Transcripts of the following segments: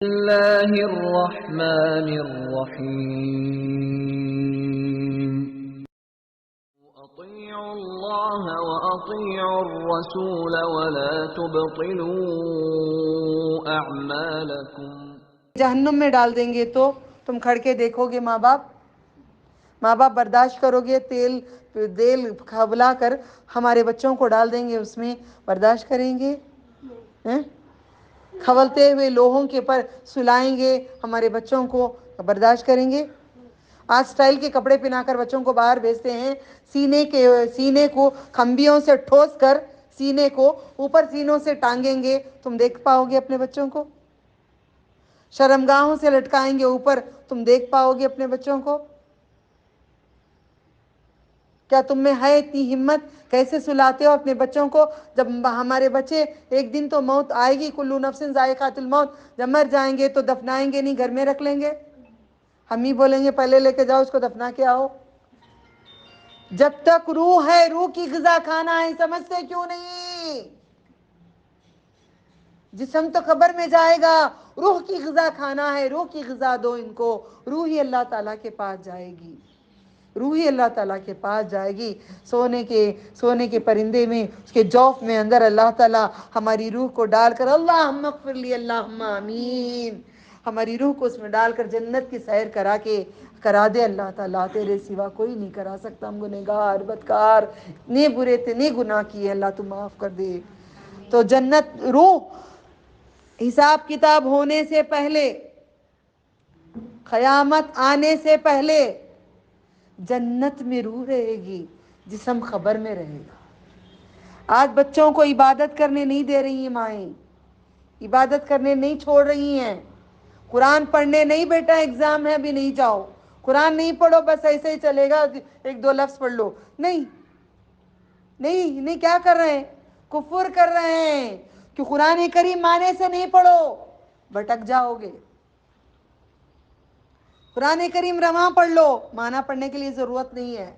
اللہ الرحمن الرحیم اطیعوا اللہ واطیعوا الرسول ولا تبطلوا اعمالکم۔ جہنم میں ڈال دیں گے تو تم کھڑ کے دیکھو گے ماں باپ برداشت کرو گے، تیل کھولا کر ہمارے بچوں کو ڈال دیں گے اس میں، برداشت کریں گے؟ کھولتے ہوئے لوہوں کے پر سلائیں گے ہمارے بچوں کو، برداشت کریں گے؟ آج سٹائل کے کپڑے پہنا کر بچوں کو باہر بھیجتے ہیں، سینے کو کھمبیوں سے ٹھوس کر سینے کو اوپر سینوں سے ٹانگیں گے، تم دیکھ پاؤ گے اپنے بچوں کو؟ شرمگاہوں سے لٹکائیں گے اوپر، تم دیکھ پاؤ گے اپنے بچوں کو؟ کیا تم میں ہے اتنی ہمت؟ کیسے سلاتے ہو اپنے بچوں کو؟ جب ہمارے بچے ایک دن تو موت آئے گی، کلو نفس ذائقۃ الموت، جب مر جائیں گے تو دفنائیں گے نہیں، گھر میں رکھ لیں گے؟ ہم ہی بولیں گے پہلے لے کے جاؤ اس کو دفنا کے آؤ۔ جب تک روح ہے، روح کی غذا کھانا ہے، سمجھتے کیوں نہیں؟ جسم تو قبر میں جائے گا، روح کی غذا کھانا ہے، روح کی غذا دو ان کو، روح ہی اللہ تعالیٰ کے پاس جائے گی، روح ہی اللہ تعالیٰ کے پاس جائے گی۔ سونے کے پرندے میں، اس کے جوف میں اندر اللہ تعالیٰ ہماری روح کو ڈال کر، اللہم اغفر لی، اللہم آمین، ہماری روح کو اس میں ڈال کر جنت کی سیر کرا دے اللہ تعالیٰ۔ تیرے سوا کوئی نہیں کرا سکتا، ہم گنہگار بدکار اتنے برے اتنے گناہ کیے، اللہ تو معاف کر دے۔ تو جنت، روح حساب کتاب ہونے سے پہلے، قیامت آنے سے پہلے جنت میں روح رہے گی، جسم خبر میں رہے گا۔ آج بچوں کو عبادت کرنے نہیں دے رہی ہیں مائیں، عبادت کرنے نہیں چھوڑ رہی ہیں۔ قرآن پڑھنے نہیں، بیٹا ایگزام ہے ابھی نہیں جاؤ، قرآن نہیں پڑھو، بس ایسے ہی چلے گا، ایک دو لفظ پڑھ لو، نہیں، کیا کر رہے ہیں؟ کفر کر رہے ہیں کہ قرآن کریم معنی سے نہیں پڑھو، بھٹک جاؤ گے۔ قرآن کریم رواں پڑھ لو، معنی پڑھنے کے لیے ضرورت نہیں ہے۔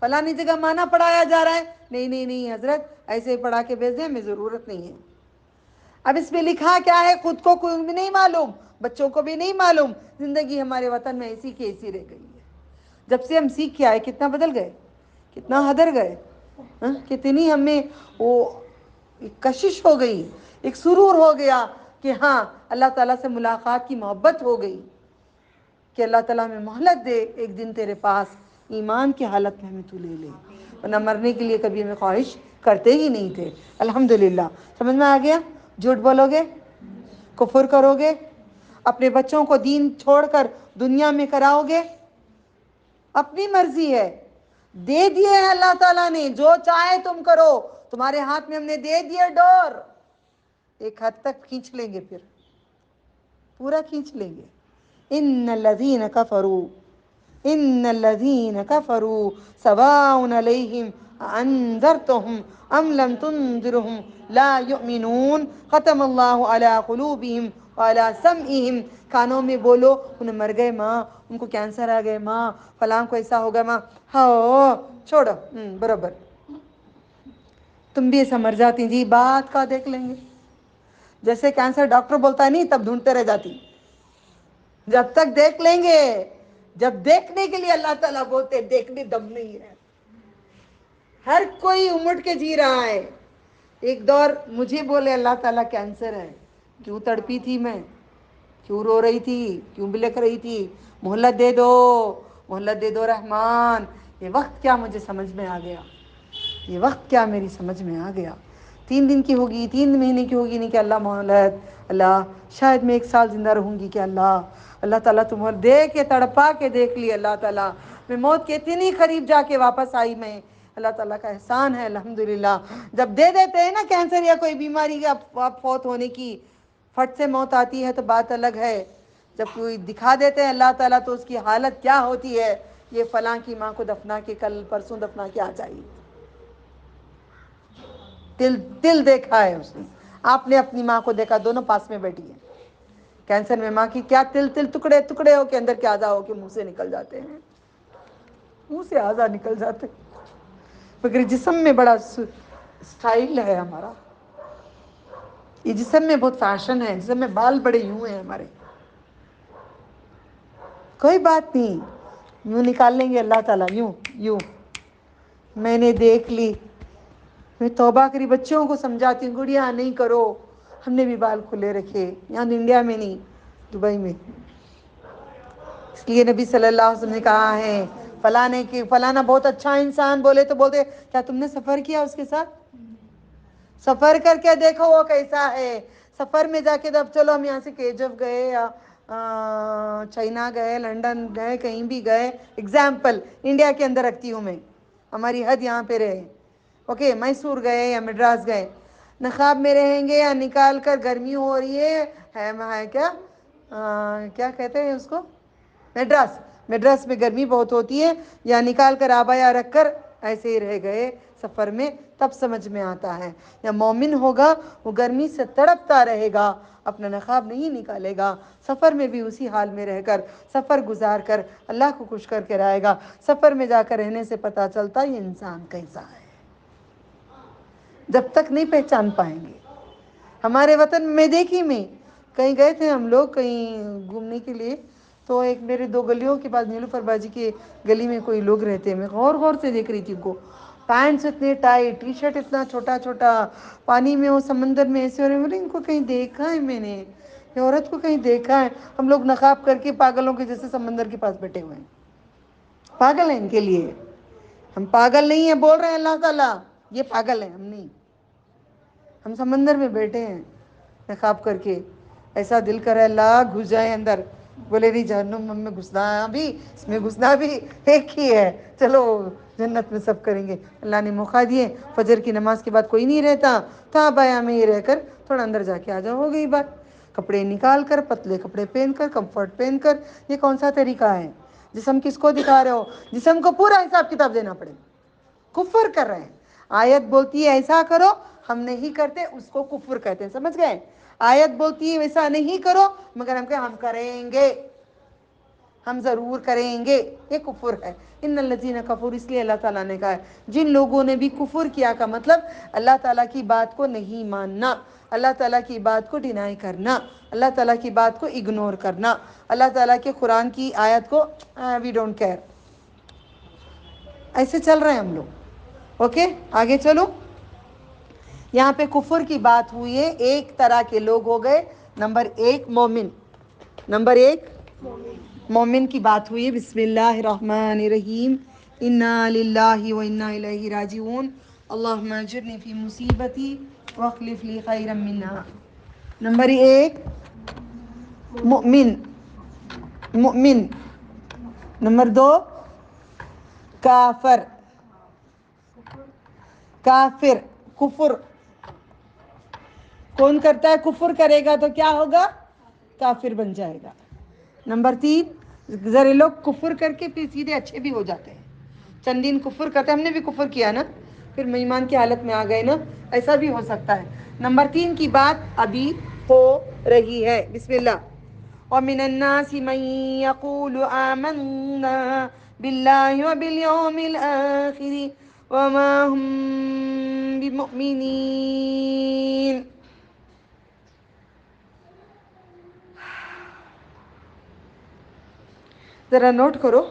فلانی جگہ معنی پڑھایا جا رہا ہے، نہیں حضرت ایسے ہی پڑھا کے بھیج دیں، ہمیں ضرورت نہیں ہے۔ اب اس میں لکھا کیا ہے خود کو کوئی بھی نہیں معلوم، بچوں کو بھی نہیں معلوم، زندگی ہمارے وطن میں ایسی کی ایسی رہ گئی ہے۔ جب سے ہم سیکھ کے آئے کتنا بدل گئے، کتنا ہدر گئے، کتنی ہمیں وہ کشش ہو گئی، ایک سرور ہو گیا کہ ہاں اللہ تعالیٰ سے ملاقات کی محبت ہو گئی، کہ اللہ تعالیٰ ہمیں مہلت دے، ایک دن تیرے پاس ایمان کی حالت میں ہمیں تو لے لے، ورنہ مرنے کے لیے کبھی ہمیں خواہش کرتے ہی نہیں تھے۔ الحمدللہ، سمجھ میں آ گیا؟ جھوٹ بولو گے، کفر کرو گے، اپنے بچوں کو دین چھوڑ کر دنیا میں کراؤ گے، اپنی مرضی ہے، دے دیے ہے اللہ تعالیٰ نے، جو چاہے تم کرو، تمہارے ہاتھ میں ہم نے دے دیے ڈور، ایک حد تک کھینچ لیں گے، پھر پورا کھینچ لیں گے۔ ان الذین کفروا سواء علیہم انذرتهم ام لم تنذرهم لا یؤمنون ختم اللہ علی قلوبہم وعلی سمعہم۔ کانوں میں بولو انہیں مر گئے ماں، ان کو کینسر آ گئے ماں، فلاں کو ایسا ہو گیا ماں، ہاں چھوڑو، برابر تم بھی ایسا مر جاتی، جی بات کا دیکھ لیں گے، جیسے کینسر ڈاکٹر بولتا ہے نہیں تب ڈھونڈتے رہ جاتی، جب تک دیکھ لیں گے، جب دیکھنے کے لیے اللہ تعالیٰ بولتے، دیکھنے دم نہیں ہے، ہر کوئی امٹ کے جی رہا ہے۔ ایک دور مجھے بولے اللہ تعالیٰ کینسر ہے، کیوں تڑپی تھی میں، کیوں رو رہی تھی، کیوں بلک رہی تھی، مہلت دے دو، مہلت دے دو رحمان۔ یہ وقت کیا مجھے سمجھ میں آ گیا، یہ وقت کیا میری سمجھ میں آ گیا، 3 دن کی ہوگی، 3 مہینے کی ہوگی، نہیں کہ اللہ مہلت، اللہ شاید میں 1 سال زندہ رہوں گی، کہ اللہ تعالیٰ تمہیں دے کے تڑپا کے دیکھ لی، اللہ تعالیٰ میں موت کے اتنی قریب جا کے واپس آئی، میں اللہ تعالیٰ کا احسان ہے الحمدللہ۔ جب دے دیتے ہیں نا کینسر یا کوئی بیماری کا فوت ہونے کی، فٹ سے موت آتی ہے تو بات الگ ہے، جب کوئی دکھا دیتے ہیں اللہ تعالیٰ تو اس کی حالت کیا ہوتی ہے، یہ فلاں کی ماں کو دفنا کے کل پرسوں دفنا کے آ جائیے، دل دیکھا ہے اس نے، آپ نے اپنی ماں کو دیکھا، دونوں پاس میں بیٹھی ہیں، کینسر میں ماں کی کیا تل ٹکڑے ٹکڑے ہو کے اندر کے اعضا ہو کے منہ سے نکل جاتے ہیں، منہ سے اعضا نکل جاتے ہیں، مگر جسم میں بڑا سٹائل ہے ہمارا، یہ جسم میں بہت فیشن ہے، جسم میں بال بڑے یوں ہیں ہمارے، کوئی بات نہیں، یوں نکال لیں گے اللہ تعالیٰ، یوں یوں۔ میں نے دیکھ لی، میں توبہ کری، بچوں کو سمجھاتی ہوں گڑیا نہیں کرو، ہم نے بھی بال کھلے رکھے، یہاں انڈیا میں نہیں، دبئی میں۔ اس لیے نبی صلی اللہ علیہ وسلم نے کہا ہے فلانا بہت اچھا انسان، بولے تو بولتے کیا تم نے سفر کیا اس کے ساتھ؟ سفر کر کے دیکھو وہ کیسا ہے۔ سفر میں جا کے اب چلو ہم یہاں سے KGF گئے یا چائنا گئے، لنڈن گئے، کہیں بھی گئے، اگزامپل انڈیا کے اندر رکھتی ہوں میں، ہماری حد یہاں پہ رہے، اوکے، میسور گئے یا مڈراس گئے، نقاب میں رہیں گے یا نکال کر، گرمی ہو رہی ہے کیا کیا کہتے ہیں اس کو، مڈراس میں گرمی بہت ہوتی ہے، یا نکال کر آبایا رکھ کر ایسے ہی رہ گئے سفر میں، تب سمجھ میں آتا ہے۔ یا مومن ہوگا وہ گرمی سے تڑپتا رہے گا، اپنا نقاب نہیں نکالے گا، سفر میں بھی اسی حال میں رہ کر، سفر گزار کر اللہ کو خوش کر کے رہے گا۔ سفر میں جا کر رہنے سے پتہ چلتا یہ انسان کیسا ہے، جب تک نہیں پہچان پائیں گے۔ ہمارے وطن میں دیکھی، میں کہیں گئے تھے ہم لوگ کہیں گھومنے کے لیے، تو ایک میرے 2 گلیوں کے بعد نیلوفر باجی کے گلی میں کوئی لوگ رہتے ہیں، میں غور سے دیکھ رہی تھی ان کو، پینٹس اتنے ٹائٹ، ٹی شرٹ اتنا چھوٹا چھوٹا، پانی میں وہ سمندر میں ایسے ہو رہے، بولے ان کو کہیں دیکھا ہے میں نے، یہ عورت کو کہیں دیکھا ہے۔ ہم لوگ نقاب کر کے پاگلوں کے جیسے سمندر کے پاس بیٹھے ہوئے ہیں، پاگل ہیں ان کے لیے، ہم پاگل نہیں ہیں، بول رہے ہیں اللہ تعالیٰ یہ پاگل ہیں، ہم نہیں، ہم سمندر میں بیٹھے ہیں نقاب کر کے، ایسا دل کرے اللہ گھس جائے اندر، بولے نہیں جہنم میں گھسنا بھی، اس میں گھسنا بھی ایک ہی ہے، چلو جنت میں سب کریں گے۔ اللہ نے موقع دیے، فجر کی نماز کے بعد کوئی نہیں رہتا، تھا بایا میں ہی رہ کر تھوڑا اندر جا کے آ جاؤ، ہو گئی بات، کپڑے نکال کر، پتلے کپڑے پہن کر، کمفرٹ پہن کر، یہ کون سا طریقہ ہے؟ جسم کس کو دکھا رہے ہو؟ جسم کو پورا حساب کتاب دینا پڑے، کفر کر رہے ہیں۔ آیت بولتی ہے ایسا کرو، ہم نہیں کرتے، اس کو کفر کہتے ہیں، سمجھ گئے؟ آیت بولتی ہے ویسا نہیں کرو، مگر ہم کریں گے، ہم ضرور کریں گے، یہ کفر ہے۔ ان الذین کفروا، اس لیے اللہ تعالیٰ نے کہا ہے جن لوگوں نے بھی کفر کیا، کا مطلب اللہ تعالیٰ کی بات کو نہیں ماننا، اللہ تعالیٰ کی بات کو ڈینائی کرنا، اللہ تعالیٰ کی بات کو اگنور کرنا، اللہ تعالیٰ کے قرآن کی آیت کو وی ڈونٹ کیئر، ایسے چل رہے ہیں ہم لوگ۔ اوکے آگے چلو، یہاں پہ کفر کی بات ہوئی ہے، ایک طرح کے لوگ ہو گئے، نمبر 1 مومن، نمبر 1 مومن کی بات ہوئی ہے۔ بسم اللہ الرحمن الرحیم، انا للہ و انا الیہ راجعون، اللہم اجرنی فی مصیبتی واخلف لی خیرا منہا۔ نمبر 1 مؤمن، مؤمن۔ نمبر 2 کافر، کافر، کفر کون کرتا ہے؟ کفر کرے گا تو کیا ہوگا؟ کافر بن جائے گا۔ نمبر 3 ذرے لوگ کفر کر کے پھر سیدھے اچھے بھی ہو جاتے ہیں، چند دن کفر کرتے ہیں، ہم نے بھی کفر کیا نا، پھر ایمان کی حالت میں آ گئے نا، ایسا بھی ہو سکتا ہے۔ نمبر 3 کی بات ابھی ہو رہی ہے، بسم اللہ۔ وَمِنَ النَّاسِ مَن يَقُولُ آمَنَّا بِاللَّهِ وَبِالْيَوْمِ الْآخِرِ وَمَا هُم بِمُؤْمِنِينَ۔ ذرا نوٹ کرو،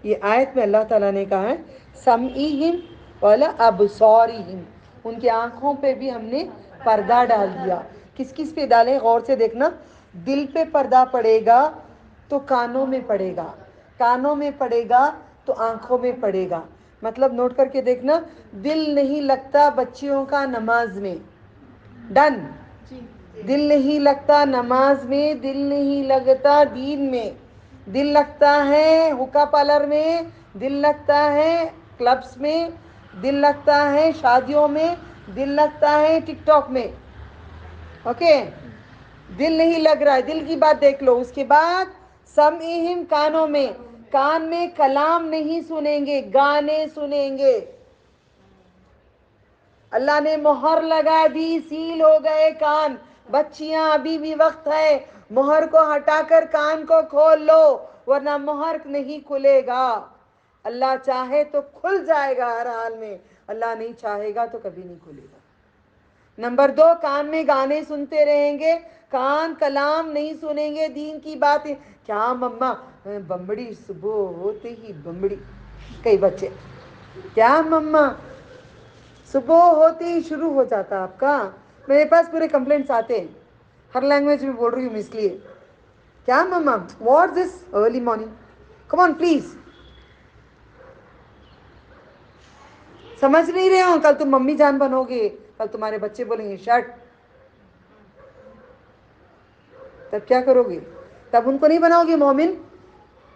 یہ آیت میں اللہ تعالیٰ نے کہا ہے سمعہم ولا ابصارہم، ان کی آنکھوں پہ بھی ہم نے پردہ ڈال دیا۔ کس کس پہ ڈالے؟ غور سے دیکھنا، دل پہ پردہ پڑے گا تو کانوں میں پڑے گا، کانوں میں پڑے گا تو آنکھوں میں پڑے گا، مطلب نوٹ کر کے دیکھنا، دل نہیں لگتا بچیوں کا نماز میں، ڈن، دل نہیں لگتا نماز میں، دل نہیں لگتا دین میں، دل لگتا ہے ہوکا پارلر میں، دل لگتا ہے کلبس میں، دل لگتا ہے شادیوں میں، دل لگتا ہے ٹک ٹاک میں، اوکے، دل نہیں لگ رہا ہے، دل کی بات دیکھ لو۔ اس کے بعد سمعہم، کانوں میں، کان میں کلام نہیں سنیں گے، گانے سنیں گے، اللہ نے مہر لگا دی، سیل ہو گئے کان، بچیاں ابھی بھی وقت ہے، مہر کو ہٹا کر کان کو کھول لو، ورنہ مہر نہیں کھلے گا، اللہ چاہے تو کھل جائے گا ہر حال میں، اللہ نہیں چاہے گا تو کبھی نہیں کھلے گا۔ نمبر 2 کان میں گانے سنتے رہیں گے, کان کلام نہیں سنیں گے, دین کی باتیں. کیا مما بمبڑی صبح ہوتے ہی بمبڑی, کئی بچے کیا مما صبح ہوتے ہی شروع ہو جاتا آپ کا. میرے پاس پورے کمپلینٹس آتے ہیں, ہر لینگویج میں بول رہی ہوں اس لیے. کیا مما what this early morning, come on please. سمجھ نہیں رہے ہو, کل تم ممی جان بنو گے, کل تمہارے بچے بولیں گے شرٹ, تب کیا کرو گے؟ تب ان کو نہیں بناؤ گے مومن.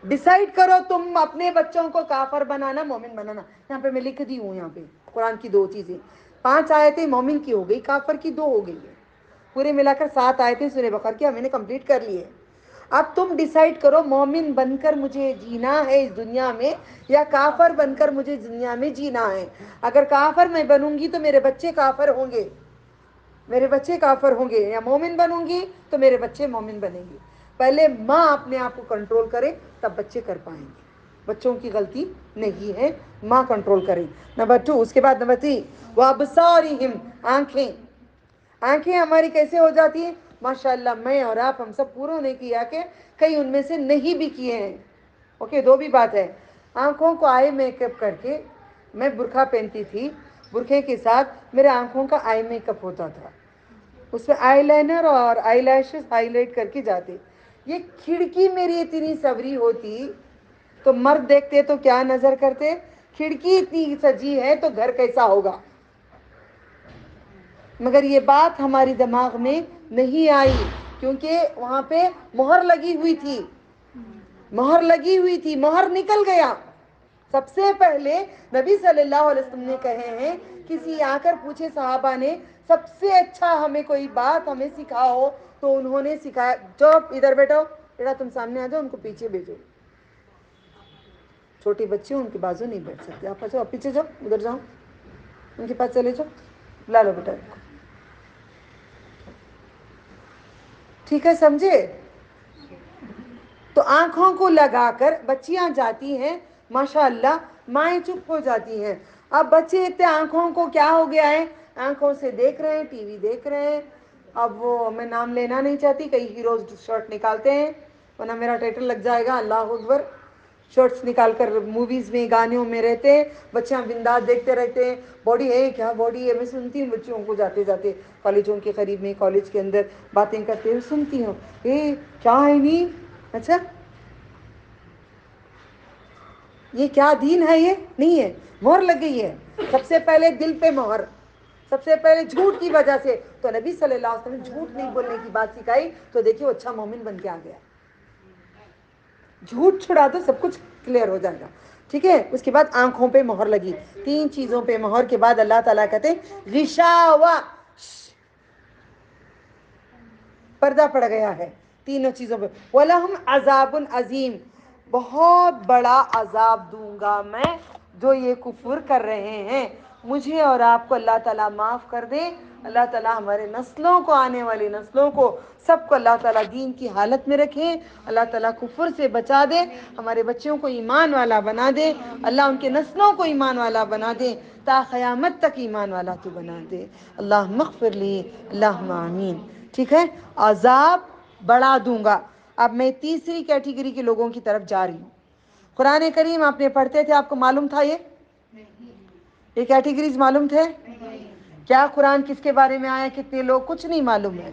ڈیسائیڈ کرو تم اپنے بچوں کو کافر بنانا مومن بنانا. یہاں پہ میں لکھ دی ہوں, یہاں پہ قرآن کی 2 چیزیں, 5 آیتیں مومن کی ہو گئی, کافر کی 2 ہو گئی ہے. پورے ملا کر 7 آیتیں سورہ بقرہ کی ہم نے کمپلیٹ کر لی ہے. اب تم ڈیسائیڈ کرو مومن بن کر مجھے جینا ہے اس دنیا میں, یا کافر بن کر مجھے دنیا میں جینا ہے. اگر کافر میں بنوں گی تو میرے بچے کافر ہوں گے, میرے بچے کافر ہوں گے, یا مومن بنوں گی تو میرے بچے مومن بنیں گے. پہلے ماں اپنے آپ کو کنٹرول کرے تب بچے کر پائیں گے. بچوں کی غلطی نہیں ہے, ماں کنٹرول کرے. نمبر 2, اس کے بعد نمبر 3, وَأَبْصَارِهِمْ, آنکھیں. آنکھیں ہماری کیسے ہو جاتی ہیں؟ ماشاء اللہ میں اور آپ ہم سب پوروں نے کیا کہ کئی ان میں سے نہیں بھی کیے ہیں. اوکے, 2 بھی بات ہے. آنکھوں کو آئی میک اپ کر کے, میں برقع پہنتی تھی, برقعے کے ساتھ میرے آنکھوں کا آئی میک اپ ہوتا تھا, اس میں آئی لائنر اور آئی لیشز ہائی لائٹ کر کے جاتے. یہ کھڑکی میری اتنی سوری ہوتی تو مرد دیکھتے تو کیا نظر کرتے, کھڑکی اتنی سجی ہے تو گھر کیسا ہوگا. مگر یہ بات ہماری دماغ میں نہیں آئی, کیونکہ وہاں پہ مہر لگی ہوئی تھی, مہر لگی ہوئی تھی, مہر نکل گیا. سب سے پہلے نبی صلی اللہ علیہ وسلم نے کہے ہیں, کسی آ کر پوچھے صحابہ نے سب سے اچھا ہمیں کوئی بات ہمیں سکھاؤ, تو انہوں نے سکھایا, جاؤ ادھر بیٹھو, بیٹا تم سامنے آ جاؤ, ان کو پیچھے بھیجو. چھوٹے بچے ان کے بازو نہیں بیٹھ سکتے, آپ جاؤ پیچھے جاؤ, ادھر جاؤ, ان کے پاس چلے جاؤ, لا لو بیٹا. ٹھیک ہے, سمجھے؟ تو آنکھوں کو لگا کر بچیاں جاتی ہیں, ماشاء اللہ مائیں چپ ہو جاتی ہیں. اب بچے اتنے آنکھوں کو کیا ہو گیا ہے, آنکھوں سے دیکھ رہے ہیں, ٹی وی دیکھ رہے ہیں. اب وہ میں نام لینا نہیں چاہتی, کئی ہیروز شرٹ نکالتے ہیں, ورنہ میرا ٹائٹل لگ جائے گا, اللہ اکبر. شرٹس نکال کر موویز میں گانوں میں رہتے ہیں, بچیاں بنداس دیکھتے رہتے ہیں. باڈی ہے, کیا باڈی ہے, میں سنتی ہوں بچوں کو جاتے جاتے کالجوں کے قریب میں, کالج کے اندر باتیں کرتے ہوئے سنتی ہوں, کیا ہے نہیں. اچھا یہ کیا دین ہے, یہ نہیں ہے, مہر لگ گئی ہے. سب سے پہلے دل پہ مہر, سب سے پہلے جھوٹ کی وجہ سے. تو نبی صلی اللہ علیہ وسلم نے جھوٹ نہیں بولنے کی بات سکھائی, تو دیکھیے وہ اچھا مومن بن کے آ گیا. جھوٹ چھڑا دو, سب کچھ کلیئر ہو جائے گا. ٹھیک ہے, اس کے بعد آنکھوں پہ مہر لگی, 3 چیزوں پہ مہر کے بعد اللہ تعالیٰ کہتے ہیں غشاوہ, پردہ پڑ گیا ہے. 3 چیزوں پہ, وَلَهُمْ عَذَابٌ عَظِيمٌ, بہت بڑا عذاب دوں گا میں جو یہ کفر کر رہے ہیں. مجھے اور آپ کو اللہ تعالیٰ معاف کر دے. اللہ تعالیٰ ہمارے نسلوں کو, آنے والی نسلوں کو, سب کو اللہ تعالیٰ دین کی حالت میں رکھے. اللہ تعالیٰ کفر سے بچا دے, ہمارے بچوں کو ایمان والا بنا دے. اللہ ان کے نسلوں کو ایمان والا بنا دے, تا قیامت تک ایمان والا تو بنا دے. اللہم اغفر لی, اللہم آمین. ٹھیک ہے, عذاب بڑھا دوں گا. اب میں تیسری کیٹیگری کے لوگوں کی طرف جا رہی ہوں. قرآن کریم آپ نے پڑھتے تھے, آپ کو معلوم تھا یہ کیٹیگریز معلوم تھے؟ کیا قرآن کس کے بارے میں آیا, کتنے لوگ, کچھ نہیں معلوم ہے.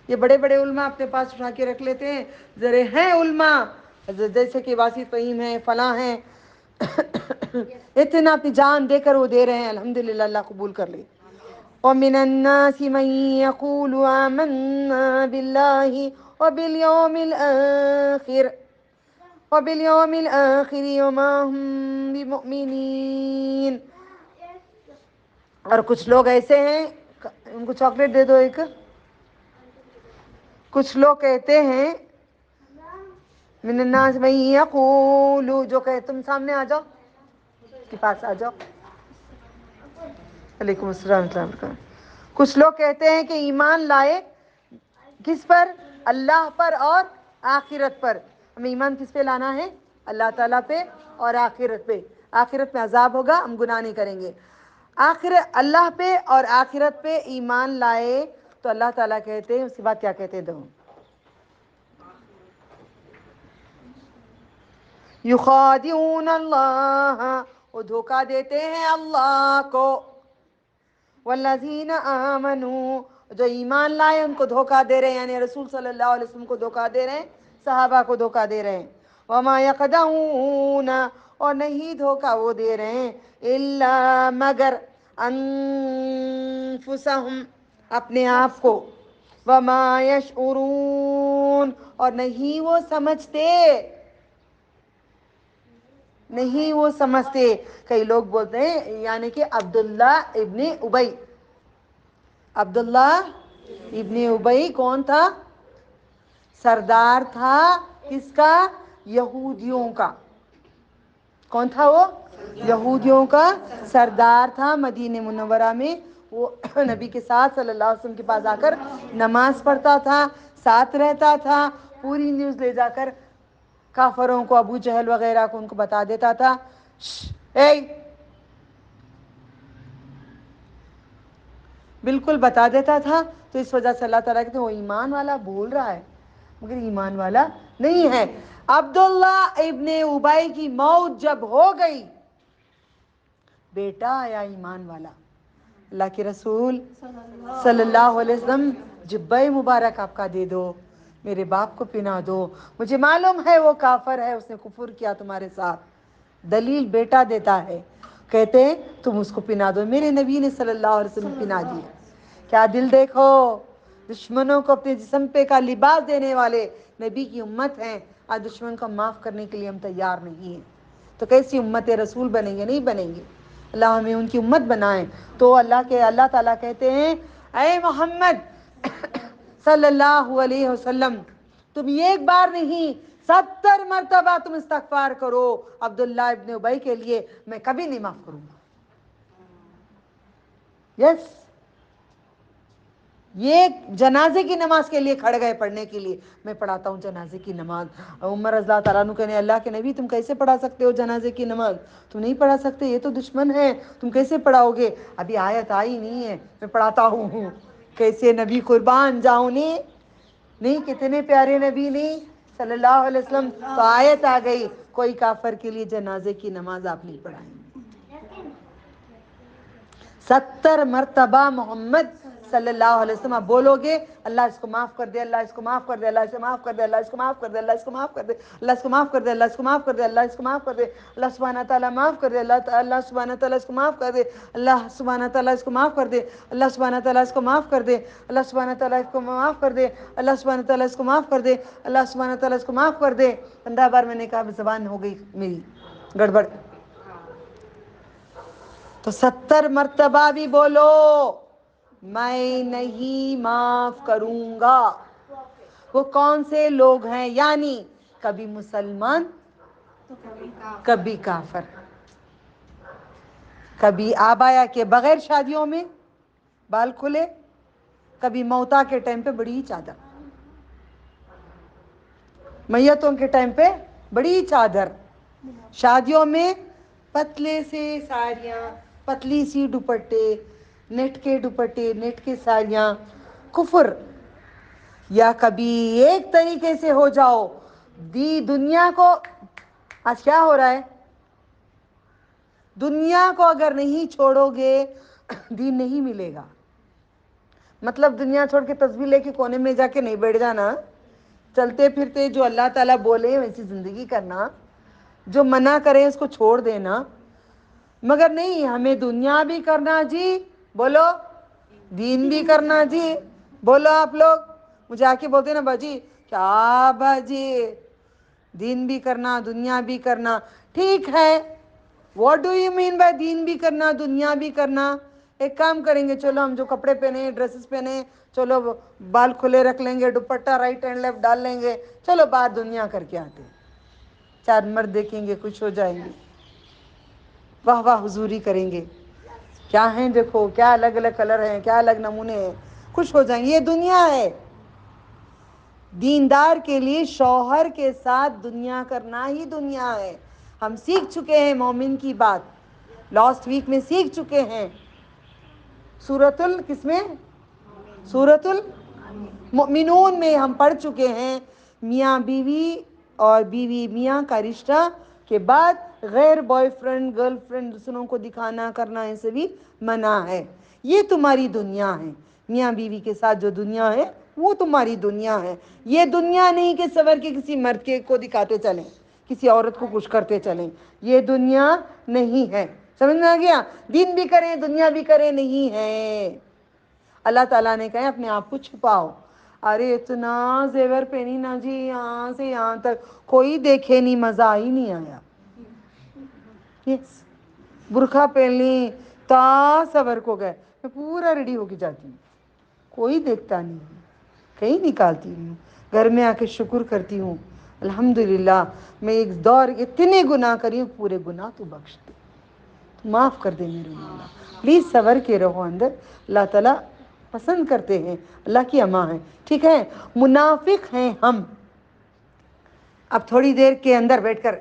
یہ بڑے بڑے علماء اپنے پاس اٹھا کے رکھ لیتے ہیں, ذرے ہیں علماء جیسے کہ واسط فہیم ہیں, فلاں ہیں, اتنا اپنی جان دے کر وہ دے رہے ہیں. الحمدللہ, اللہ قبول کر لے. وَمِنَ النَّاسِ مَن يَقُولُ آمَنَّا بِاللَّهِ وَبِالْيَوْمِ الْآخِرِ وَمَا هُم بِمُؤْمِنِينَ. اور کچھ لوگ ایسے ہیں, ان کو چاکلیٹ دے دو ایک. کچھ لوگ کہتے ہیں من الناس من یقول, جو کہ تم سامنے آ جاؤ, کے پاس آ جاؤ. وعلیکم السلام ورحمۃ اللہ وبرکاتہ. کچھ لوگ کہتے ہیں کہ ایمان لائے کس پر, اللہ پر اور آخرت پر. ہمیں ایمان کس پہ لانا ہے, اللہ تعالیٰ پہ اور آخرت پہ. آخرت میں عذاب ہوگا, ہم گناہ نہیں کریں گے. آخر اللہ پہ اور آخرت پہ ایمان لائے تو اللہ تعالیٰ کہتے ہیں، اس کے بعد کیا کہتے ہیں؟ یخادعون اللہ، وہ دھوکہ دیتے ہیں اللہ کو، والذین آمنوا، جو ایمان لائے ان کو دھوکہ دے رہے ہیں، یعنی رسول صلی اللہ علیہ وسلم کو دھوکہ دے رہے ہیں، صحابہ کو دھوکہ دے رہے ہیں۔ وما یخدعون، اور نہیں دھوکہ وہ دے رہے ہیں، الا مگر انفسہم، اپنے آپ کو، وما یشعرون، اور نہیں وہ سمجھتے، نہیں وہ سمجھتے۔ کئی لوگ بولتے ہیں یعنی کہ عبداللہ ابن ابی، عبداللہ ابن ابی کون تھا؟ سردار تھا کس کا؟ یہودیوں کا۔ کون تھا وہ؟ یہودیوں کا سردار تھا۔ مدینہ منورہ میں وہ نبی کے ساتھ صلی اللہ علیہ وسلم کے پاس آ کر نماز پڑھتا تھا، ساتھ رہتا تھا، پوری نیوز لے جا کر کافروں کو، ابو جہل وغیرہ کو ان کو بتا دیتا تھا۔ بالکل بتا دیتا تھا۔ تو اس وجہ سے اللہ تعالیٰ کہتے ہیں وہ ایمان والا بول رہا ہے مگر ایمان والا نہیں ہے۔ عبداللہ ابن ابی کی موت جب ہو گئی، بیٹا آیا ایمان والا، اللہ کے رسول صلی اللہ علیہ وسلم جبہ مبارک آپ کا دے دو، میرے باپ کو پہنا دو، مجھے معلوم ہے وہ کافر ہے، اس نے کفر کیا تمہارے ساتھ۔ دلیل بیٹا دیتا ہے، کہتے ہیں تم اس کو پہنا دو۔ میرے نبی نے صلی اللہ علیہ وسلم پہنا دیا۔ کیا دل دیکھو، دشمنوں کو اپنے جسم پہ کا لباس دینے والے نبی کی امت ہیں، آج دشمن کو معاف کرنے کے لیے ہم تیار نہیں ہیں، تو کیسی امت رسول بنیں گے؟ نہیں بنیں گے۔ اللہ ہمیں ان کی امت بنائیں۔ تو اللہ تعالیٰ کہتے ہیں اے محمد صلی اللہ علیہ وسلم، تم ایک بار نہیں 70 مرتبہ تم استغفار کرو عبداللہ ابن ابی کے لیے، میں کبھی نہیں معاف کروں گا۔ یس، یہ جنازے کی نماز کے لیے کھڑ گئے پڑھنے کے لیے، میں پڑھاتا ہوں جنازے کی نماز۔ عمر رضی اللہ تعالیٰ عنہ کہنے اللہ کے نبی تم کیسے پڑھا سکتے ہو جنازے کی نماز؟ تم نہیں پڑھا سکتے، یہ تو دشمن ہے، تم کیسے پڑھاؤ گے؟ ابھی آیت آئی نہیں ہے، میں پڑھاتا ہوں کیسے نبی قربان جاؤں نہیں، کتنے پیارے نبی نہیں صلی اللہ علیہ وسلم۔ تو آیت آ گئی کوئی کافر کے لیے جنازے کی نماز آپ نہیں پڑھائیں گے۔ 70 مرتبہ محمد صلی اللہ علیہ وسلم آپ بولو گے اللہ اس کو معاف کر دے، اللہ اس کو معاف کر دے، اللہ اس کو معاف کر دے، اللہ اس کو معاف کر دے، اللہ اس کو معاف کر دے، اللہ اس کو معاف کر دے، اللہ اس کو معاف کر دے، اللہ اس کو معاف کر دے، اللہ سبحانہ تعالیٰ معاف کر دے، اللہ سبحانہ تعالیٰ اس کو معاف کر دے، اللہ سبحانہ تعالیٰ اس کو معاف کر دے، اللہ سبحانہ تعالیٰ اس کو معاف کر دے، اللہ سبحانہ تعالیٰ اس کو معاف کر دے، اللہ سبحانہ تعالیٰ اس کو معاف کر دے، اللہ سبحانہ تعالیٰ اس کو معاف کر دے۔ 15 بار میں نے کہا زبان ہو گئی میری گڑبڑ، تو 70 مرتبہ بھی بولو میں نہیں معاف کروں گا۔ وہ کون سے لوگ ہیں؟ یعنی کبھی مسلمان، کبھی کافر، کبھی آبایا کے بغیر شادیوں میں بال کھلے، کبھی موتا کے ٹائم پہ بڑی چادر، میتوں کے ٹائم پہ بڑی چادر، شادیوں میں پتلے سے ساڑیاں، پتلی سی دوپٹے، نیٹ کے دوپٹے، نیٹ کے ساڑیاں، کفر۔ یا کبھی ایک طریقے سے ہو جاؤ، دنیا کو، آج کیا ہو رہا ہے؟ دنیا کو اگر نہیں چھوڑو گے دین نہیں ملے گا۔ مطلب دنیا چھوڑ کے تسبیح لے کے کونے میں جا کے نہیں بیٹھ جانا، چلتے پھرتے جو اللہ تعالیٰ بولے ویسی زندگی کرنا، جو منع کرے اس کو چھوڑ دینا۔ مگر نہیں، ہمیں دنیا بھی کرنا جی، بولو دین بھی کرنا جی، بولو آپ لوگ مجھے آ کے بولتے نا باجی، کیا باجی دین بھی کرنا دنیا بھی کرنا، ٹھیک ہے، what do you mean by then بھی کرنا دنیا بھی کرنا؟ ایک کام کریں گے، چلو ہم جو کپڑے پہنے، ڈریسز پہنے، چلو بال کھلے رکھ لیں گے، دوپٹہ رائٹ اینڈ لیفٹ ڈال لیں گے، چلو باہر دنیا کر کے آتے، 4 مرد دیکھیں گے، خوش ہو جائیں گے، واہ واہ حضوری کریں گے، کیا ہیں دیکھو، کیا الگ الگ کلر ہیں، کیا الگ نمونے ہیں، خوش ہو جائیں گے۔ یہ دنیا ہے۔ دیندار کے لیے شوہر کے ساتھ دنیا کرنا ہی دنیا ہے۔ ہم سیکھ چکے ہیں مومن کی بات، لاسٹ ویک میں سیکھ چکے ہیں سورۃ ال کس میں؟ سورۃ المؤمنون میں ہم پڑھ چکے ہیں میاں بیوی اور بیوی میاں کا رشتہ کے بعد غیر بوائے فرینڈ گرل فرینڈ دوسروں کو دکھانا کرنا ایسے بھی منع ہے. یہ تمہاری دنیا ہے. میاں بیوی کے ساتھ جو دنیا ہے وہ تمہاری دنیا ہے. یہ دنیا نہیں کہ سور کے کسی مرد کے کو دکھاتے چلیں, کسی عورت کو کچھ کرتے چلیں. یہ دنیا نہیں ہے. سمجھ میں آ گیا؟ دین بھی کریں دنیا بھی کریں نہیں ہے. اللہ تعالیٰ نے کہا اپنے آپ کو چھپاؤ. ارے اتنا زیور پہنی نا جی, یہاں سے یہاں تک کوئی دیکھے نہیں, مزہ ہی نہیں آیا. برقع پہن لی تا سور کو گئے, میں پورا ریڈی ہو کے جاتی ہوں, کوئی دیکھتا نہیں, کہیں نکالتی ہوں, گھر میں آ کے شکر کرتی ہوں الحمدللہ میں ایک دور اتنے گناہ کری ہوں, پورے گناہ تو بخش دے, تو معاف کر دے میرے مولا. پلیز صبر کے رہو اندر, اللہ تعالیٰ پسند کرتے ہیں, اللہ کی امان ہے. ٹھیک ہے, منافق ہیں ہم. اب تھوڑی دیر کے اندر بیٹھ کر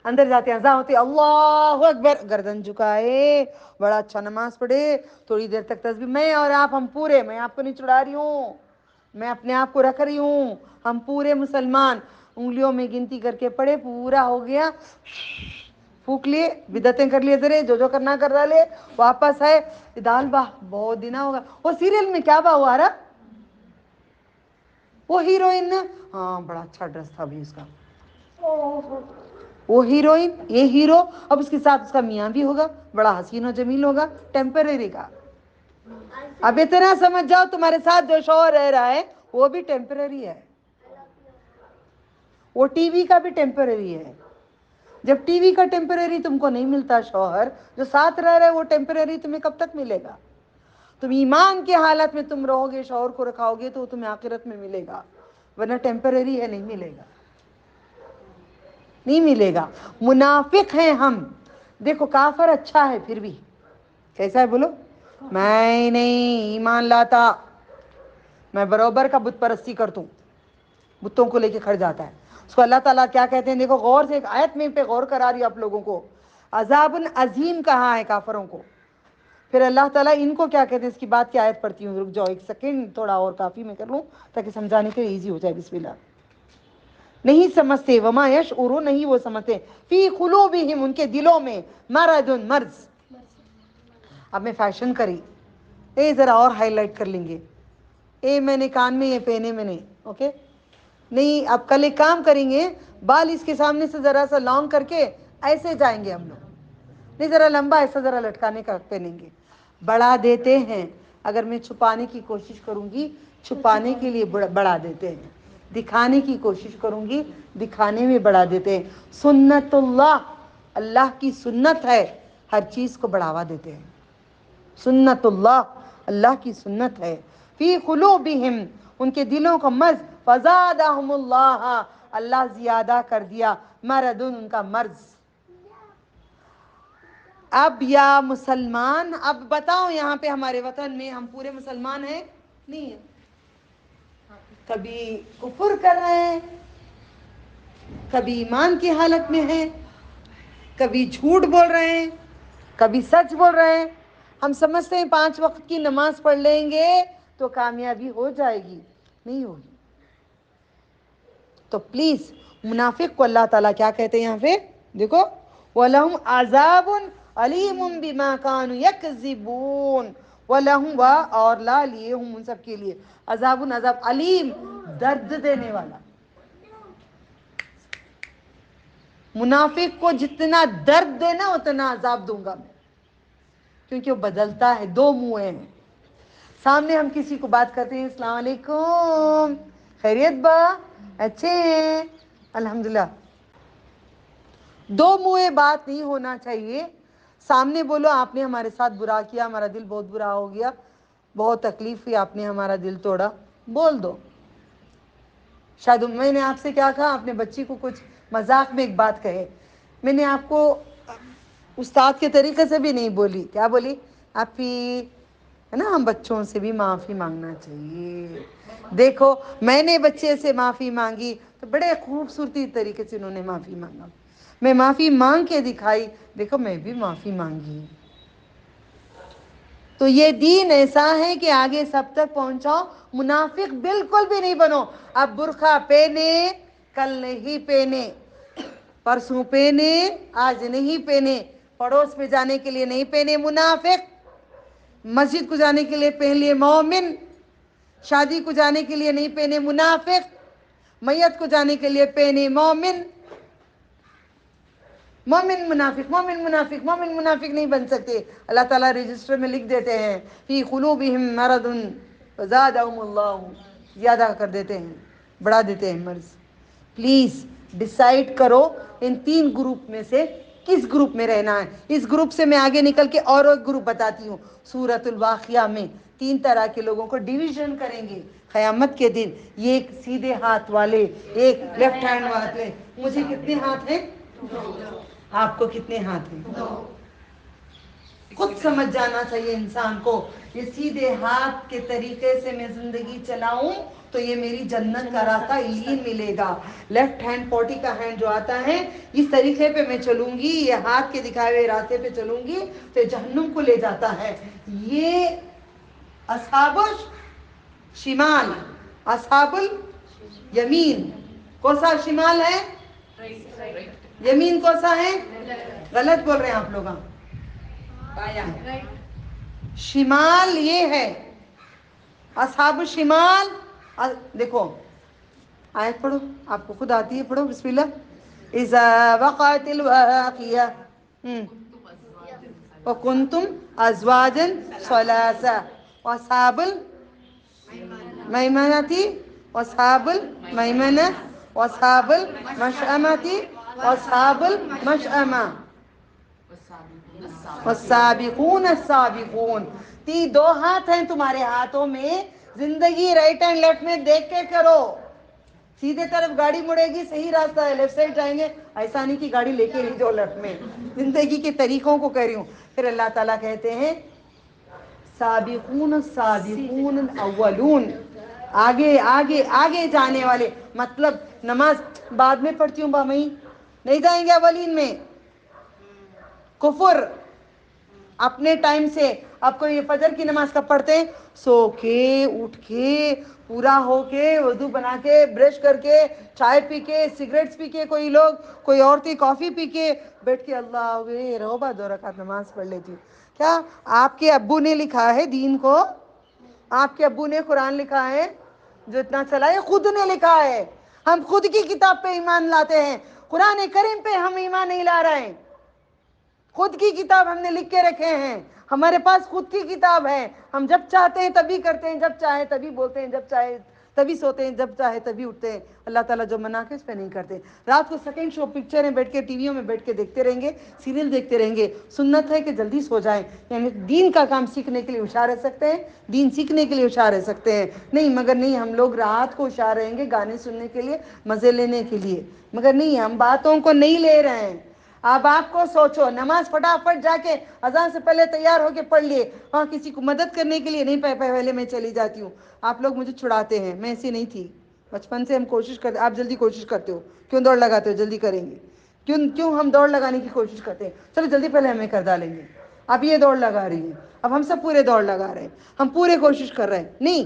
اندر جاتے ہیں, اذان ہوتی اللہ اکبر, گردن جھکائے, بڑا اچھا نماز پڑھے, تھوڑی دیر تک تسبیح. میں اور آپ ہم پورے, میں آپ کو نہیں چھڑا رہی ہوں, میں اپنے آپ کو رکھ رہی ہوں, ہم پورے مسلمان انگلیوں میں گنتی کر کے پڑھے, پورا ہو گیا, پھونک لیے, بدعتیں کر لیے, ذرے جو کرنا کر ڈالے, واپس آئے, دال باہ بہت دن ہوگا. وہ سیریل میں کیا باہ ہوا رہا, وہ ہیروئن نا, ہاں بڑا اچھا ڈریس تھا بھی اس کا, وہ ہیروئن یہ ہیرو, اب اس کے ساتھ اس کا میاں بھی ہوگا, بڑا حسین و جمیل ہوگا, ٹیمپرری کا. اب اتنا سمجھ جاؤ تمہارے ساتھ جو شوہر رہ رہا ہے وہ بھی ٹیمپرری ہے, وہ ٹی وی کا بھی ٹیمپرری ہے. جب ٹی وی کا ٹیمپرری تم کو نہیں ملتا شوہر, جو ساتھ رہ رہے وہ ٹیمپرری تمہیں کب تک ملے گا؟ تم ایمان کی حالت میں تم رہو گے, شوہر کو رکھاؤ گے تو تمہیں آخرت میں ملے گا, ورنہ ٹیمپرری ہے, نہیں ملے گا, نہیں ملے گا. منافق ہیں ہم. دیکھو کافر اچھا ہے پھر بھی, کیسا ہے بولو؟ میں نہیں ایمان لاتا, میں برابر کا بت پرستی کرتا ہوں, بتوں کو لے کے کھڑ جاتا ہے. اس کو اللہ تعالیٰ کیا کہتے ہیں دیکھو غور سے, ایک آیت میں پہ غور کرا رہی آپ لوگوں کو, عذاب عظیم کہا ہے کافروں کو. پھر اللہ تعالیٰ ان کو کیا کہتے ہیں, اس کی بات کی آیت پڑھتی ہوں, رک جاؤ ایک سیکنڈ, تھوڑا اور کافی میں کر لوں تاکہ سمجھانے کے لیے ایزی ہو جائے. بسم اللہ. نہیں سمجھتے, وما یشعرون, نہیں وہ سمجھتے, فی قلوبہم, ان کے دلوں میں, مرض, مرض. اب میں فیشن کری, اے ذرا اور ہائی لائٹ کر لیں گے, اے میں نے کان میں یہ پہنے, میں نے اوکے نہیں. اب کل ایک کام کریں گے, بال اس کے سامنے سے ذرا سا لانگ کر کے ایسے جائیں گے ہم لوگ, نہیں ذرا لمبا ایسا ذرا لٹکانے کا پہنیں گے. بڑھا دیتے ہیں, اگر میں چھپانے کی کوشش کروں گی چھپانے کے لیے بڑھا دیتے ہیں, دکھانے کی کوشش کروں گی دکھانے میں بڑھا دیتے ہیں. سنت اللہ, اللہ کی سنت ہے, ہر چیز کو بڑھاوا دیتے ہیں. سنت اللہ, اللہ کی سنت ہے. فی قلوبہم, ان کے دلوں کا مرض, فزادہم اللہ, اللہ زیادہ کر دیا, مرض, ان کا مرض. اب یا مسلمان, اب بتاؤ یہاں پہ ہمارے وطن میں ہم پورے مسلمان ہیں؟ نہیں ہیں. کبھی کفر کر رہے ہیں, کبھی ایمان کی حالت میں ہیں, کبھی جھوٹ بول رہے ہیں, کبھی سچ بول رہے ہیں. ہم سمجھتے ہیں 5 وقت کی نماز پڑھ لیں گے تو کامیابی ہو جائے گی, نہیں ہوگی. تو پلیز منافق کو اللہ تعالیٰ کیا کہتے ہیں یہاں پہ دیکھو, وَلَهُمْ عَذَابٌ عَلِيمٌ بِمَا كَانُوا يَكْذِبُونَ. وَلَهُمْ, اور لا لیے ہم ان سب کے لیے, عذاب, عذاب علیم, درد دینے والا. منافق کو جتنا درد دینا اتنا عذاب دوں گا میں, کیونکہ وہ بدلتا ہے, 2 منہ ہیں. سامنے ہم کسی کو بات کرتے ہیں, السلام علیکم, خیریت با, اچھے ہیں الحمدللہ. 2 منہ بات نہیں ہونا چاہیے. سامنے بولو آپ نے ہمارے ساتھ برا کیا, ہمارا دل بہت برا ہو گیا, بہت تکلیف ہوئی, آپ نے ہمارا دل توڑا, بول دو. شاید میں نے آپ سے کیا کہا, اپنے بچی کو کچھ مذاق میں ایک بات کہے, میں نے آپ کو استاد کے طریقے سے بھی نہیں بولی, کیا بولی آپ کی, ہے نا, ہم بچوں سے بھی معافی مانگنا چاہیے. دیکھو میں نے بچے سے معافی مانگی تو بڑے خوبصورتی طریقے سے انہوں نے معافی مانگا, میں معافی مانگ کے دکھائی, دیکھو میں بھی معافی مانگی. تو یہ دین ایسا ہے کہ آگے سب تک پہنچاؤ. منافق بالکل بھی نہیں بنو. اب برقع پہنے کل نہیں پہنے, پرسوں پہنے آج نہیں پہنے, پڑوس میں جانے کے لیے نہیں پہنے منافق, مسجد کو جانے کے لیے پہن لیے مومن, شادی کو جانے کے لیے نہیں پہنے منافق, میت کو جانے کے لیے پہنے مومن. مومن منافق مومن منافق مومن منافق نہیں بن سکتے. اللہ تعالیٰ رجسٹر میں لکھ دیتے ہیں فی قلوبہم مرض فزادہم اللہ, زیادہ کر دیتے ہیں, بڑھا دیتے ہیں مرض. پلیز ڈیسائیڈ کرو ان 3 گروپ میں سے کس گروپ میں رہنا ہے. اس گروپ سے میں آگے نکل کے اور ایک گروپ بتاتی ہوں. سورۃ الواقعہ میں 3 طرح کے لوگوں کو ڈویژن کریں گے قیامت کے دن. یہ ایک سیدھے ہاتھ والے, ایک لیفٹ ہینڈ والے. مجھے کتنے ہاتھ ہیں؟ آپ کو کتنے ہاتھ ہیں؟ خود سمجھ جانا چاہیے انسان کو. یہ سیدھے ہاتھ کے طریقے سے میں زندگی چلاؤں تو یہ میری جنت کا راستہ ایزی ملے گا. لیفٹ ہینڈ 40 کا ہینڈ جو آتا ہے, اس طریقے پہ میں چلوں گی, یہ ہاتھ کے دکھائے ہوئے راستے پہ چلوں گی تو جہنم کو لے جاتا ہے. یہ اصحاب شمال, اصحاب الیمین. کون سا شمال ہے؟ یمین کون سا ہے؟ غلط بول رہے ہیں آپ لوگ. شمال یہ ہے اصحاب الشمال. دیکھو آیت پڑھو, آپ کو خود آتی ہے, پڑھو بسم اللہ. اذا وقعت الواقعہ وکنتم ازواجا ثلاثا واصحاب المیمنة واصحاب المیمنة واصحاب المشأمة واصحاب المشأمة والسابقون السابقون. 2 ہاتھ ہیں تمہارے ہاتھوں میں. زندگی رائٹ اینڈ لیفٹ میں دیکھ کے کرو. سیدھے طرف گاڑی مڑے گی, صحیح راستہ ہے, لیفٹ سائڈ جائیں گے, ایسا نہیں کہ گاڑی لے کے ہی جو لیفٹ میں. زندگی کے طریقوں کو کہہ رہی ہوں. پھر اللہ تعالیٰ کہتے ہیں سابقون السابقون الاولون, آگے آگے آگے جانے والے. مطلب نماز بعد میں پڑھتی ہوں بامئی, نہیں جائیں گے اولین میں. کفر اپنے ٹائم سے. آپ کو یہ فجر کی نماز کب پڑھتے ہیں؟ سو کے اٹھ کے پورا ہو کے وضو بنا کے برش کر کے چائے پی کے سگریٹس پی کے, کوئی لوگ کوئی عورتیں کافی پی کے بیٹھ کے اللہ روبہ 2 رکعت نماز پڑھ لیتی ہوں. کیا آپ کے ابو نے لکھا ہے دین کو؟ آپ کے ابو نے قرآن لکھا ہے جو اتنا چلا ہے؟ خود نے لکھا ہے. ہم خود کی کتاب پہ ایمان لاتے ہیں, قرآن کریم پہ ہم ایمان نہیں لا رہے ہیں. خود کی کتاب ہم نے لکھ کے رکھے ہیں. ہمارے پاس خود کی کتاب ہے. ہم جب چاہتے ہیں تبھی کرتے ہیں, جب چاہے تبھی بولتے ہیں, جب چاہے تبھی سوتے ہیں, جب چاہے تبھی اٹھتے ہیں. اللہ تعالیٰ جو منع کے اس پہ نہیں کرتے. رات کو سیکنڈ شو پکچریں بیٹھ کے ٹی ویوں میں بیٹھ کے دیکھتے رہیں گے, سیریل دیکھتے رہیں گے. سنت ہے کہ جلدی سو جائیں. یعنی دین کا کام سیکھنے کے لیے ہوشیار رہ سکتے ہیں, دین سیکھنے کے لیے ہوشیار رہ سکتے ہیں. نہیں مگر نہیں, ہم لوگ رات کو ہوشیار رہیں گے گانے سننے کے لیے, مزے لینے کے لیے. مگر نہیں, ہم باتوں کو نہیں لے رہے ہیں. اب آپ کو سوچو, نماز فٹافٹ جا کے اذان سے پہلے تیار ہو کے پڑھ لیے. ہاں کسی کو مدد کرنے کے لیے نہیں, پہلے میں چلی جاتی ہوں. آپ لوگ مجھے چھڑاتے ہیں, میں ایسی نہیں تھی. بچپن سے ہم کوشش کرتے, آپ جلدی کوشش کرتے ہو, کیوں دوڑ لگاتے ہو جلدی کریں گے. کیوں ہم دوڑ لگانے کی کوشش کرتے ہیں, چلو جلدی پہلے ہمیں کر ڈالیں گے. اب یہ دوڑ لگا رہی ہیں, اب ہم سب پورے دوڑ لگا رہے ہیں, ہم پورے کوشش کر رہے ہیں. نہیں,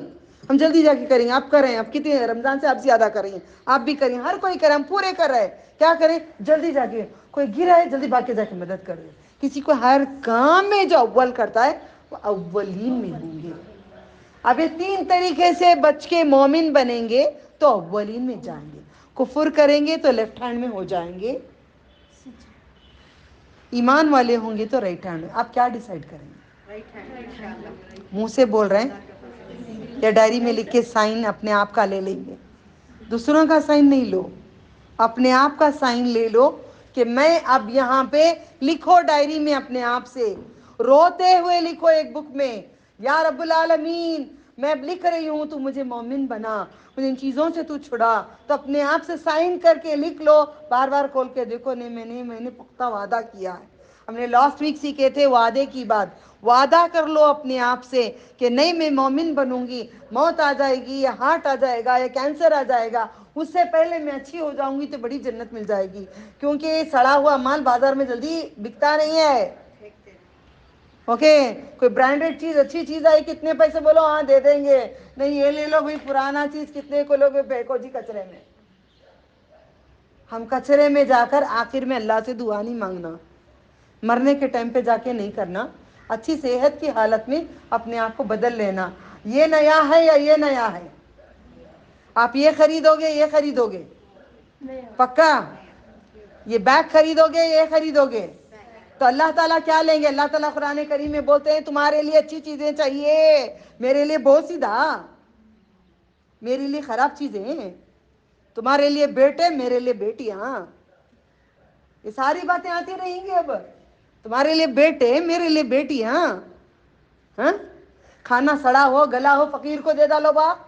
ہم جلدی جا کے کریں گے. آپ کر رہے ہیں, آپ کتنے رمضان سے آپ زیادہ کر رہی ہیں, آپ بھی کریں, ہر کوئی کرے, ہم پورے کر رہے ہیں. کیا کریں؟ جلدی جا کے, کوئی گرا ہے جلدی بھاگ کے جا کے مدد کر دیں. کسی کو ہر کام میں جو اول کرتا ہے وہ اولین میں ہوں گے. اب یہ 3 طریقے سے بچ کے مومن بنیں گے تو اولین میں جائیں گے. کفر کریں گے تو لیفٹ ہینڈ میں ہو جائیں گے, ایمان والے ہوں گے تو رائٹ ہینڈ میں. آپ کیا ڈیسائیڈ کریں گے؟ منہ سے بول رہے ہیں یا ڈائری میں لکھ کے سائن اپنے آپ کا لے لیں گے؟ دوسروں کا سائن نہیں لو, اپنے آپ کا سائن لے لو کہ میں اب یہاں پہ لکھو ڈائری میں اپنے آپ سے, روتے ہوئے لکھو ایک بک میں, یا رب العالمین میں اب لکھ رہی ہوں, تو مجھے مومن بنا, مجھے ان چیزوں سے تو چھڑا. تو اپنے آپ سے سائن کر کے لکھ لو, بار بار کھول کے دیکھو. نہیں, میں نے پختہ وعدہ کیا ہے. ہم نے لاسٹ ویک سیکھے تھے وعدے کی بات. وعدہ کر لو اپنے آپ سے کہ نہیں میں مومن بنوں گی. موت آ جائے گی یا ہارٹ آ جائے گا یا کینسر آ جائے گا, اس سے پہلے میں اچھی ہو جاؤں گی تو بڑی جنت مل جائے گی. کیونکہ سڑا ہوا مال بازار میں جلدی بکتا نہیں ہے. اوکے کوئی برانڈیڈ چیز اچھی چیز آئی کتنے پیسے بولو ہاں دے دیں گے, نہیں یہ لے لو بھائی پرانا چیز کتنے کو لوگ پھینکو جی کچرے میں. ہم کچرے میں جا کر آخر میں اللہ سے دعا نہیں مانگنا, مرنے کے ٹائم پہ جا کے نہیں کرنا, اچھی صحت کی حالت میں اپنے آپ کو بدل لینا. یہ نیا ہے یا یہ نیا ہے, آپ یہ خریدو گے یہ خریدو گے پکا, یہ بیگ خریدو گے یہ خریدو گے, تو اللہ تعالیٰ کیا لیں گے؟ اللہ تعالیٰ قرآن کریم میں بولتے ہیں تمہارے لیے اچھی چیزیں چاہیے, میرے لیے بہت سیدھا, میرے لیے خراب چیزیں, تمہارے لیے بیٹے میرے لیے بیٹیاں, یہ ساری باتیں آتی رہیں گی. اب تمہارے لیے بیٹے میرے لیے بیٹیاں, ہاں کھانا سڑا ہو گلا ہو فقیر کو دے ڈالو باپ,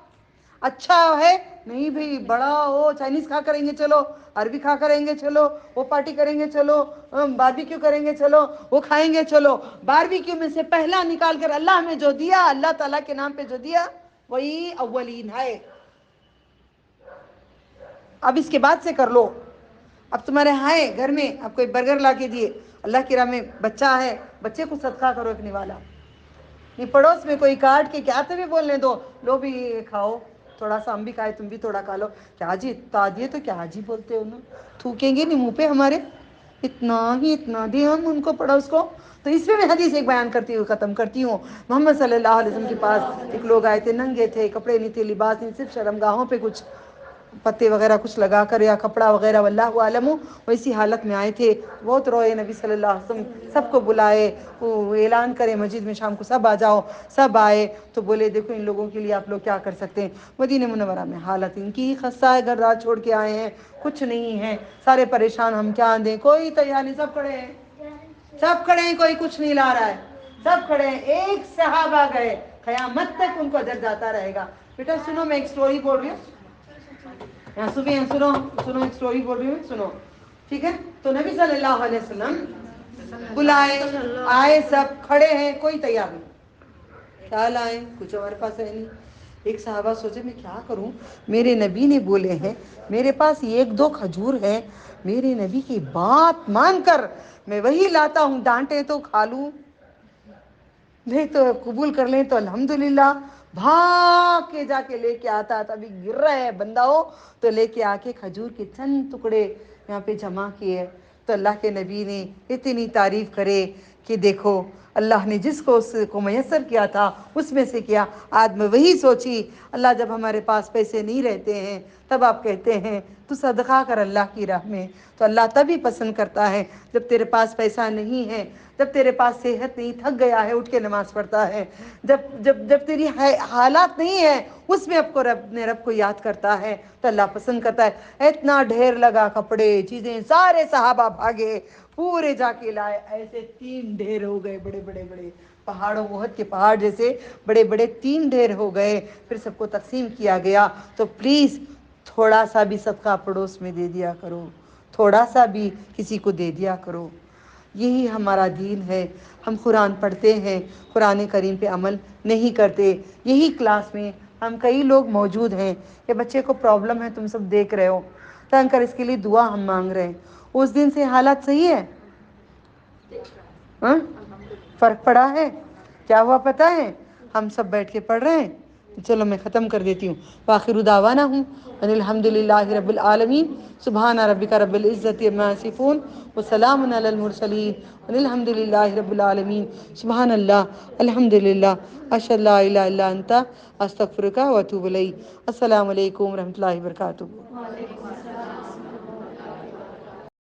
اچھا ہے نہیں بھائی بڑا ہو چائنیز کھا کریں گے چلو, عربی کھا کریں گے چلو, وہ پارٹی کریں گے چلو, باربی کیوں کریں گے چلو, وہ کھائیں گے چلو. باربی کیوں میں سے پہلا نکال کر اللہ میں جو دیا, اللہ تعالیٰ کے نام پہ جو دیا وہی اولین ہے. اب اس کے بعد سے کر لو. اب تمہارے ہائے گھر میں اب کوئی برگر لا کے دیے, اللہ کی راہ میں بچہ ہے, بچے کو صدقہ کرو ایک نوالا. نہیں پڑوس میں کوئی کاٹ کے کیا تمہیں بولنے دو, لو بھی کھاؤ تھوڑا سا, ہم بھی کھائے تم بھی تھوڑا کھا لو. کیا جی اتنا دیے تو کیا جی بولتے ہو نا, تھوکیں گے نہیں منہ پہ ہمارے, اتنا دے ہم ان کو پڑوس کو. تو اس میں حدیث ایک بیان کرتی ہوئی ختم کرتی ہوں. محمد صلی اللہ علیہ وسلم کے پاس ایک لوگ آئے تھے, ننگے تھے, کپڑے نہیں تھے, لباس نہیں, صرف شرمگاہوں پہ کچھ پتے وغیرہ کچھ لگا کر یا کپڑا وغیرہ, واللہ عالم, ویسی حالت میں آئے تھے. بہت روئے, نبی صلی اللہ علیہ وسلم سب کو بلائے, وہ اعلان کرے مسجد میں شام کو سب آ جاؤ, سب آئے تو بولے دیکھو ان لوگوں کے لیے آپ لوگ کیا کر سکتے ہیں. مدینہ منورہ میں حالت ان کی خستہ ہے, گھر رات چھوڑ کے آئے ہیں, کچھ نہیں ہے, سارے پریشان, ہم کیا دیں, کوئی تیار نہیں, سب کھڑے ہیں, سب کھڑے ہیں, کوئی کچھ نہیں لا رہا ہے, سب کھڑے ہیں. ایک صحابہ گئے, قیامت تک ان کو اجر جاتا رہے گا. بیٹا سنو میں ایک سٹوری بول رہی ہوں, یہاں سنو ایک سٹوری بول رہی ہوں, سنو ٹھیک ہے. تو نبی صلی اللہ علیہ وسلم بلائے, آئے, سب کھڑے ہیں, کوئی تیار نہیں. کیا لائیں, کچھ ہمارے پاس ہے نہیں. ایک صحابہ سوچے میں کیا کروں, میرے نبی نے بولے ہیں, میرے پاس ایک دو کھجور ہے, میرے نبی کی بات مان کر میں وہی لاتا ہوں, ڈانٹے تو کھا لوں, نہیں تو قبول کر لیں تو الحمدللہ. بھاگ کے جا کے لے کے آتا تھا, ابھی گر رہا ہے بندہ ہو تو لے کے آ کے کھجور کے چند ٹکڑے یہاں پہ جمع کیے. تو اللہ کے نبی نے اتنی تعریف کرے کہ دیکھو اللہ نے جس کو اس کو میسر کیا تھا اس میں سے کیا. آج میں وہی سوچی, اللہ جب ہمارے پاس پیسے نہیں رہتے ہیں تب آپ کہتے ہیں تو صدقہ کر اللہ کی راہ میں, تو اللہ تبھی پسند کرتا ہے جب تیرے پاس پیسہ نہیں ہے, جب تیرے پاس صحت نہیں, تھک گیا ہے اٹھ کے نماز پڑھتا ہے, جب تیری حالات نہیں ہے اس میں رب کو یاد کرتا ہے تو اللہ پسند کرتا ہے. اتنا ڈھیر لگا کپڑے چیزیں, سارے صحابہ بھاگے, پورے جا کے لائے, ایسے 3 ڈھیر ہو گئے, بڑے بڑے بڑے پہاڑوں, احد کے پہاڑ جیسے بڑے بڑے 3 ڈھیر ہو گئے. پھر سب کو تقسیم کیا گیا. تو پلیز تھوڑا سا بھی صدقہ پڑوس میں دے دیا کرو, تھوڑا سا بھی کسی کو دے دیا کرو. یہی ہمارا دین ہے. ہم قرآن پڑھتے ہیں, قرآن کریم پہ عمل نہیں کرتے. یہی کلاس میں ہم کئی لوگ موجود ہیں کہ بچے کو پرابلم ہے, تم سب دیکھ رہے ہو, تنگ کر اس کے لیے دعا ہم مانگ رہے ہیں. اس دن سے حالات صحیح ہے, ہاں فرق پڑا ہے. کیا ہوا پتہ ہے, ہم سب بیٹھ کے پڑھ رہے ہیں. چلو میں ختم کر دیتی ہوں. وآخر دعوانا ان الحمد للہ رب العالمین, سبحان ربک رب العزت عما یصفون, وسلام علی المرسلین, الحمد للہ رب العالمین. سبحان اللہ, الحمد للہ, اشہد ان لا الہ الا انت, استغفرک و اتوب الیک. السلام علیکم و رحمۃ اللہ وبرکاتہ.